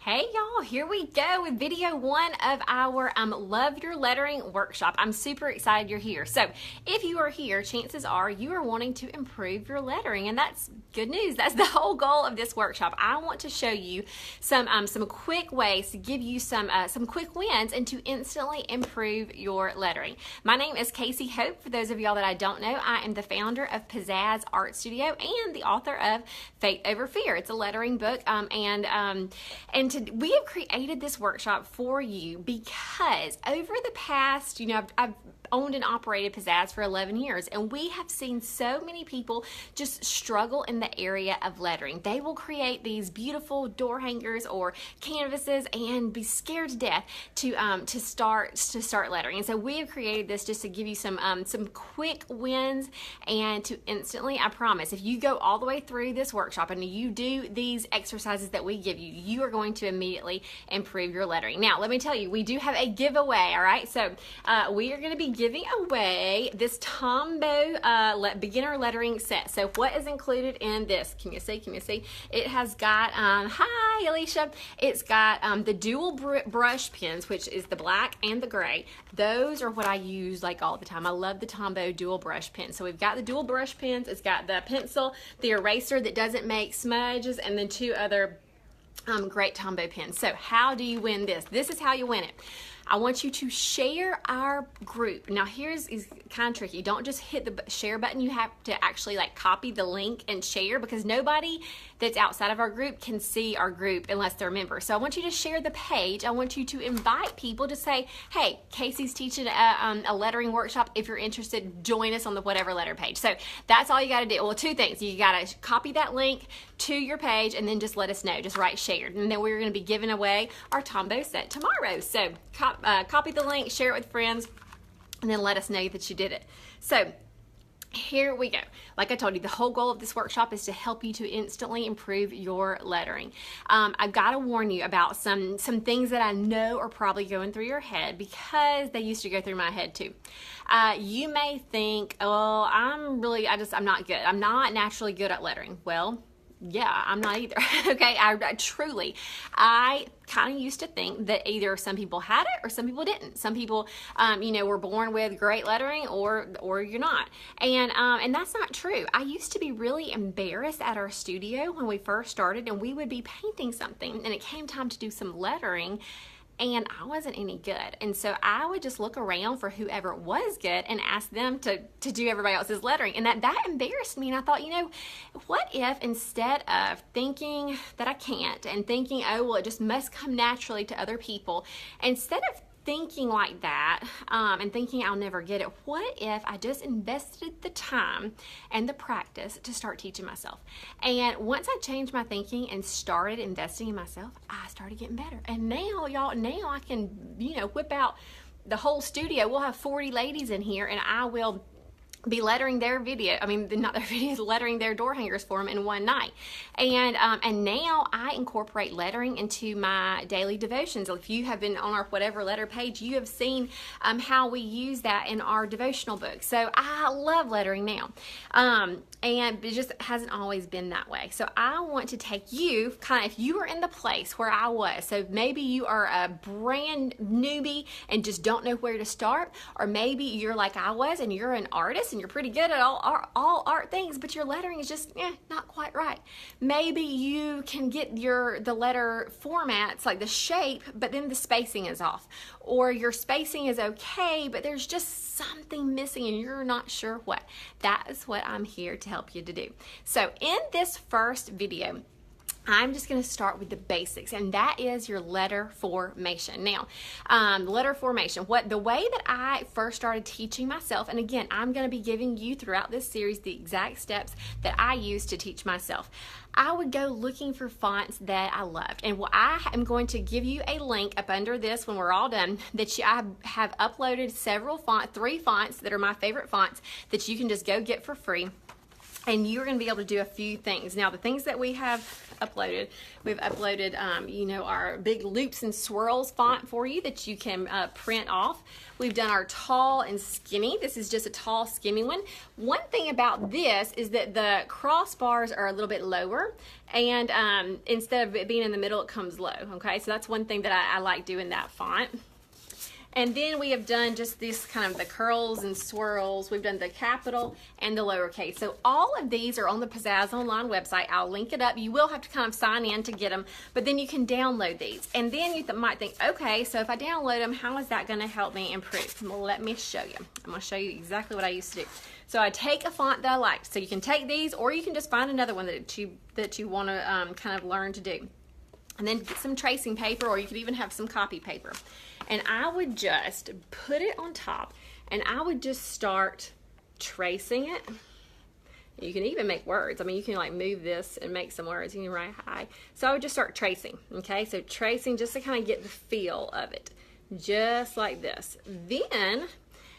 Hey y'all, here we go with video one of our Love Your Lettering workshop. I'm super excited you're here. So if you are here, chances are you are wanting to improve your lettering, and that's good news. That's the whole goal of this workshop. I want to show you some quick ways to give you some quick wins and to instantly improve your lettering. My name is Casey Hope. For those of y'all that I don't know, I am the founder of Pizzazz Art Studio and the author of Faith Over Fear. It's a lettering book, we have created this workshop for you because over the past, I've owned and operated Pizzazz for 11 years, and we have seen so many people just struggle in the area of lettering. They will create these beautiful door hangers or canvases and be scared to death to start lettering. And so we have created this just to give you some quick wins and to instantly, I promise, if you go all the way through this workshop and you do these exercises that we give you, you are going to immediately improve your lettering. Now, let me tell you, we do have a giveaway, all right? So we are going to be giving away this Tombow beginner lettering set. So what is included in this? Can you see? It has got, hi Alicia, it's got the dual brush pens, which is the black and the gray. Those are what I use like all the time. I love the Tombow dual brush pen. So we've got the dual brush pens, it's got the pencil, the eraser that doesn't make smudges, and then two other great Tombow pens. So how do you win this? This is how you win it. I want you to share our group. Now here's is kind of tricky. Don't just hit the share button. You have to actually like copy the link and share, because nobody that's outside of our group can see our group unless they're a member. So I want you to share the page. I want you to invite people to say, hey, Casey's teaching a lettering workshop. If you're interested, join us on the whatever letter page. So that's all you got to do. Well, two things. You got to copy that link to your page and then just let us know. Just write shared. And then we're going to be giving away our Tombow set tomorrow. So copy the link, share it with friends, and then let us know that you did it. So here we go. Like I told you, the whole goal of this workshop is to help you to instantly improve your lettering. I've got to warn you about some things that I know are probably going through your head, because they used to go through my head too. You may think, oh, I'm not good. I'm not naturally good at lettering. Well, yeah, I'm not either. Okay, I kind of used to think that either some people had it or some people didn't. Some people, were born with great lettering, or you're not. And that's not true. I used to be really embarrassed at our studio when we first started, and we would be painting something, and it came time to do some lettering, and I wasn't any good. And so I would just look around for whoever was good and ask them to do everybody else's lettering. And that embarrassed me. And I thought, what if instead of thinking that I can't and thinking, oh, well, it just must come naturally to other people, instead of thinking like that and thinking I'll never get it, what if I just invested the time and the practice to start teaching myself? And once I changed my thinking and started investing in myself, I started getting better. And now, y'all, I can, whip out the whole studio. We'll have 40 ladies in here, and I will be lettering their lettering their door hangers for them in one night. And now I incorporate lettering into my daily devotions. If you have been on our whatever letter page, you have seen how we use that in our devotional book. So I love lettering now. And it just hasn't always been that way. So I want to take you if you are in the place where I was. So maybe you are a brand newbie and just don't know where to start, or maybe you're like I was and you're an artist and you're pretty good at all art things, but your lettering is just not quite right. Maybe you can get the letter formats, like the shape, but then the spacing is off, or your spacing is okay, but there's just something missing and you're not sure what. That is what I'm here to help you to do. So in this first video, I'm just going to start with the basics, and that is your letter formation. Now, letter formation, the way that I first started teaching myself, and again, I'm going to be giving you throughout this series the exact steps that I used to teach myself. I would go looking for fonts that I loved, and I am going to give you a link up under this when we're all done that I have uploaded 3 fonts that are my favorite fonts that you can just go get for free. and you're going to be able to do a few things. Now, the things that we have uploaded, we've uploaded, you know, our big loops and swirls font for you that you can print off. We've done our tall and skinny. This is just a tall, skinny one. One thing about this is that the crossbars are a little bit lower, and instead of it being in the middle, it comes low, okay? So that's one thing that I like doing that font. And then we have done just this kind of the curls and swirls. We've done the capital and the lowercase. So all of these are on the Pizzazz Online website. I'll link it up. You will have to kind of sign in to get them, but then you can download these. And then you might think, okay, so if I download them, how is that going to help me improve? Well, let me show you. I'm going to show you exactly what I used to do. So I take a font that I liked. So you can take these, or you can just find another one that you want to kind of learn to do. And then get some tracing paper, or you could even have some copy paper. And I would just put it on top, and I would just start tracing it. You can even make words. I mean, you can like move this and make some words. You can write hi. So I would just start tracing, okay? So tracing just to kind of get the feel of it, just like this. Then,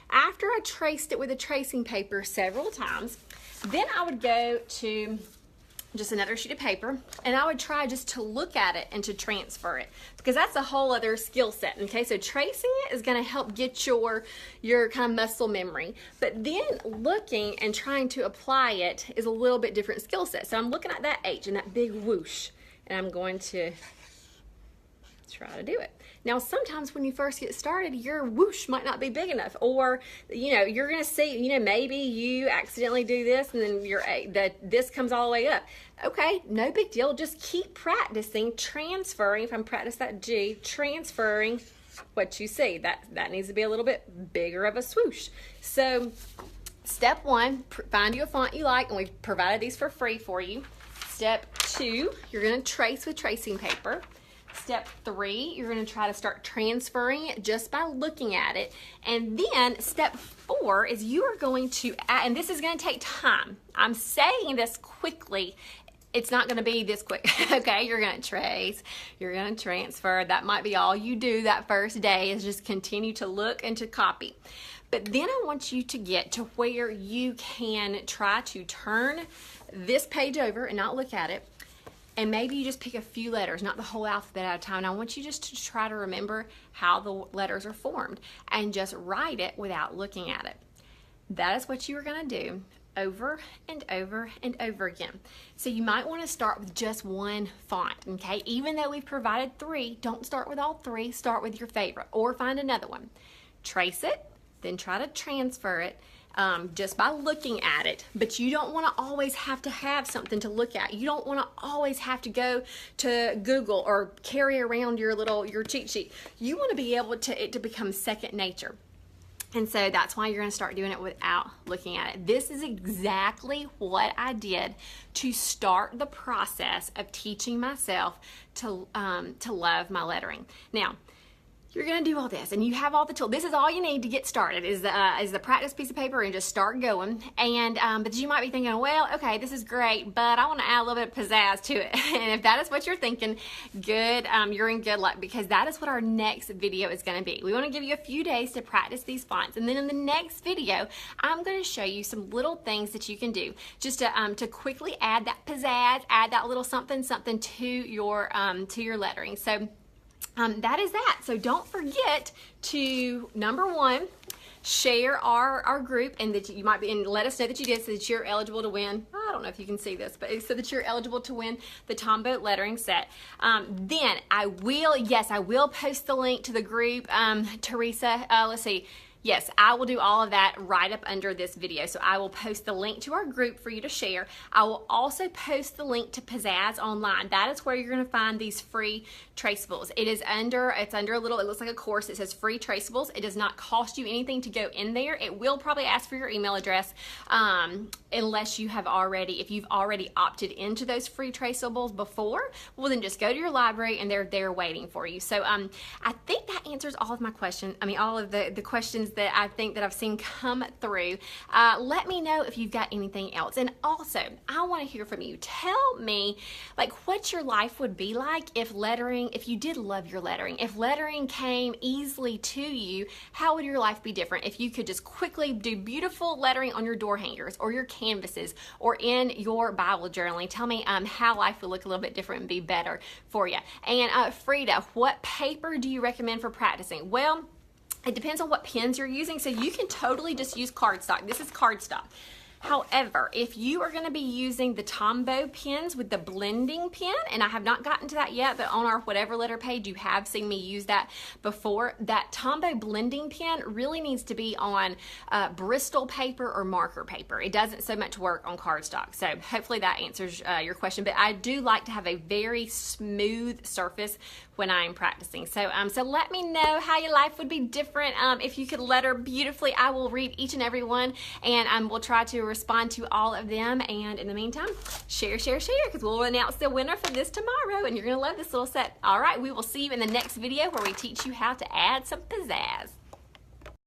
after I traced it with a tracing paper several times, then I would go to just another sheet of paper, and I would try just to look at it and to transfer it, because that's a whole other skill set. Okay, so tracing it is going to help get your kind of muscle memory, but then looking and trying to apply it is a little bit different skill set. So I'm looking at that H and that big whoosh, and I'm going to try to do it. Now, sometimes when you first get started, your whoosh might not be big enough, or, you know, you're going to see, you know, maybe you accidentally do this and then this comes all the way up. Okay, no big deal. Just keep practicing, transferring. If I'm practicing that G, transferring what you see. That needs to be a little bit bigger of a swoosh. So, step one, find you a font you like, and we've provided these for free for you. Step two, you're going to trace with tracing paper. Step three, you're going to try to start transferring it just by looking at it. And then step four is you are going to add, and this is going to take time. I'm saying this quickly. It's not going to be this quick, okay? You're going to trace, you're going to transfer. That might be all you do that first day, is just continue to look and to copy. But then I want you to get to where you can try to turn this page over and not look at it. And maybe you just pick a few letters, not the whole alphabet at a time. And I want you just to try to remember how the letters are formed and just write it without looking at it. That is what you are going to do over and over and over again. So you might want to start with just one font, okay? Even though we've provided three, don't start with all three. Start with your favorite, or find another one. Trace it, then try to transfer it. Just by looking at it, but you don't want to always have to have something to look at. You don't want to always have to go to Google or carry around your cheat sheet. You want to be able to it to become second nature. And so that's why you're going to start doing it without looking at it. This is exactly what I did to start the process of teaching myself to love my lettering. Now, you're going to do all this, and you have all the tools. This is all you need to get started, is the practice piece of paper, and just start going. And but you might be thinking, well, okay, this is great, but I want to add a little bit of pizzazz to it. And if that is what you're thinking, good, you're in good luck, because that is what our next video is going to be. We want to give you a few days to practice these fonts, and then in the next video, I'm going to show you some little things that you can do just to quickly add that pizzazz, add that little something to your lettering. So. That is that. So don't forget to, number one, share our group, and that you might be, and let us know that you did, so that you're eligible to win. I don't know if you can see this, but so that you're eligible to win the Tombow lettering set. Then I will post the link to the group. Teresa, let's see. Yes, I will do all of that right up under this video. So I will post the link to our group for you to share. I will also post the link to Pizzazz Online. That is where you're going to find these free traceables. It's under a little, it looks like a course. It says free traceables. It does not cost you anything to go in there. It will probably ask for your email address unless you have already, if you've already opted into those free traceables before, well then just go to your library and they're there waiting for you. So I think that answers all of my questions. I mean, all of the questions that I think that I've seen come through. Let me know if you've got anything else. And also, I want to hear from you. Tell me, like, what your life would be like if you did love your lettering, if lettering came easily to you, how would your life be different if you could just quickly do beautiful lettering on your door hangers or your canvases or in your Bible journaling? Tell me how life would look a little bit different and be better for you. And Frida, what paper do you recommend for practicing? Well, it depends on what pens you're using, so you can totally just use cardstock. This is cardstock. However, if you are going to be using the Tombow pens with the blending pen, and I have not gotten to that yet, but on our Whatever Letter page, you have seen me use that before. That Tombow blending pen really needs to be on Bristol paper or marker paper. It doesn't so much work on cardstock. So hopefully that answers your question. But I do like to have a very smooth surface when I'm practicing. So let me know how your life would be different if you could letter beautifully. I will read each and every one, and we'll try to respond to all of them. And in the meantime, share, because we'll announce the winner for this tomorrow, and you're going to love this little set. All right, we will see you in the next video where we teach you how to add some pizzazz.